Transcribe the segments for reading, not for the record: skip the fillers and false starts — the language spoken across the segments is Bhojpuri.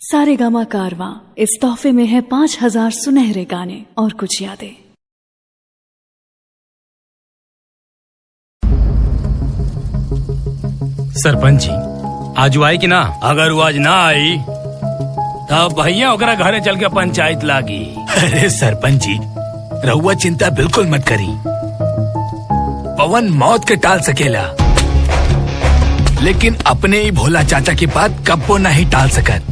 सारेगामा कारवां इस तोहफे में है 5000 सुनहरे गाने और कुछ यादें। सरपंच जी आज आई कि ना? अगर वो आज ना आई तब भैया ओकरा घरे चल के पंचायत लागी। अरे सरपंच जी रहुआ चिंता बिल्कुल मत करी, पवन मौत के टाल सकेला लेकिन अपने ही भोला चाचा की बात कब्बो नहीं टाल सकत।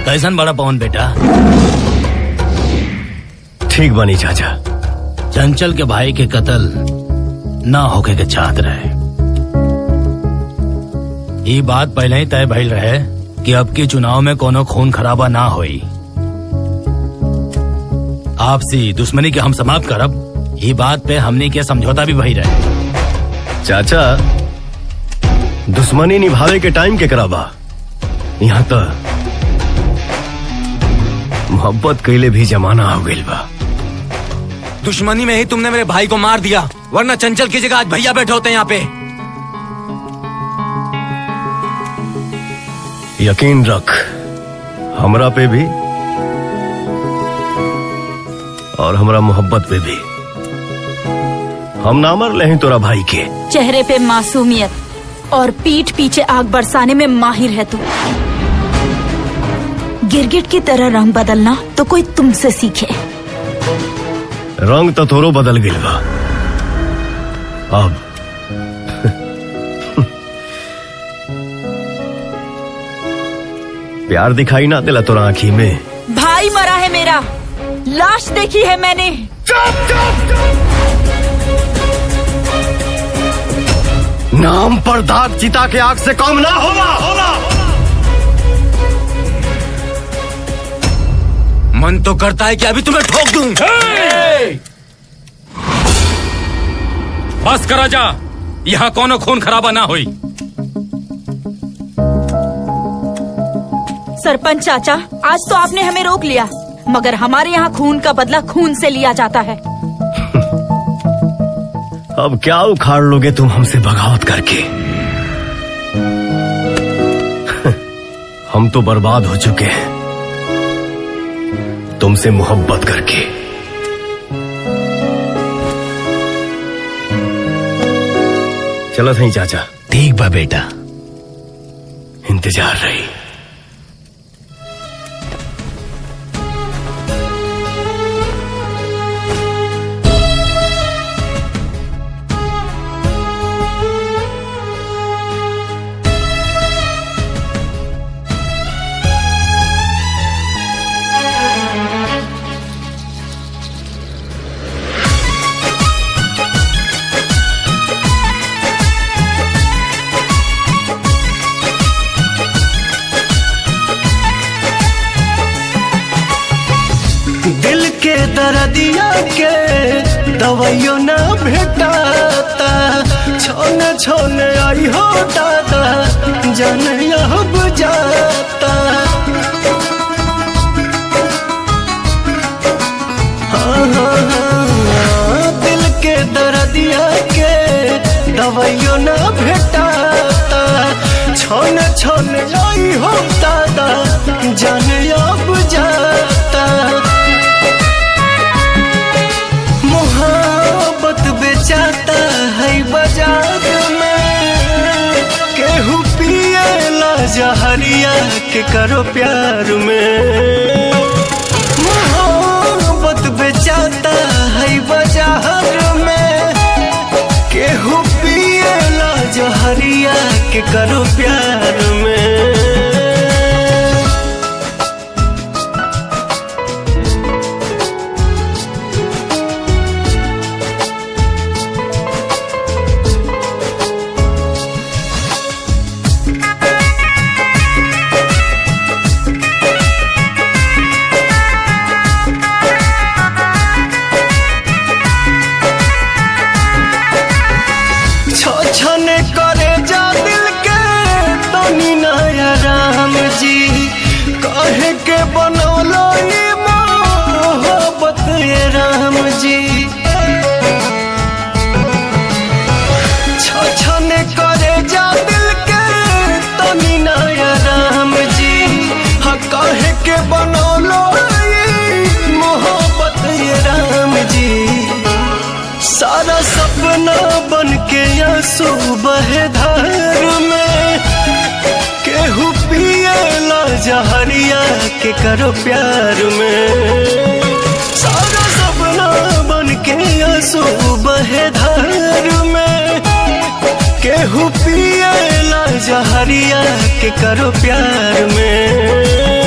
कैसन बड़ा पवन बेटा? ठीक बनी चाचा। चंचल के भाई के कत्ल ना होके के चाहत रहे। ये बात पहले ही तय भइल रहे कि अब के चुनाव में कोनो खून खराबा ना होई। आपसी दुश्मनी के हम समाप्त करब, ये बात पे हमने के समझौता भी भई रहे। चाचा दुश्मनी निभावे के टाइम के कराबा, यहाँ तो मोहब्बत कैले भी जमाना हो गइल बा। दुश्मनी में ही तुमने मेरे भाई को मार दिया, वरना चंचल की जगह आज भैया बैठे होते यहाँ पे। यकीन रख हमरा पे भी और हमरा मोहब्बत पे भी। हम ना मर ले तोरा भाई के। चेहरे पे मासूमियत और पीठ पीछे आग बरसाने में माहिर है तू। गिरगिट की तरह रंग बदलना तो कोई तुमसे सीखे। रंग तो थोरो बदल गइल बा अब। प्यार दिखाई ना दिला तोरा आँखी में। भाई मरा है मेरा, लाश देखी है मैंने। नाम पर दाग चिता के आग से कम ना होगा। मन तो करता है कि अभी तुम्हें ठोक दूं। बस करा जा, यहाँ कोनो खून खराबा ना होई। सरपंच चाचा, आज तो आपने हमें रोक लिया, मगर हमारे यहाँ खून का बदला खून से लिया जाता है। अब क्या उखाड़ लोगे तुम हमसे बगावत करके? हम तो बर्बाद हो चुके हैं तुमसे मोहब्बत करके। चलो सही चाचा। ठीक बा बेटा, इंतजार रही। दिल के दर्दिया के दवाइयों न भेटाता, छोने छोने आई हो दादा जान अब जाता। हाँ, दिल के दर्दिया के दवाइयों न भेटाता, छोने छोने आई हो दादा जान अब जाता। बेचाता है बाजार में, केहू पिएला जहरिया के करो प्यार में। मोहब्बत बेचाता है बाजार में, केहू पिएला जहरिया के करो प्यार में। छने करे जा दिल के के करो प्यार में। सारा सपना बन के आंसू बहे धार में, केहू पिएला जहरिया के करो प्यार में।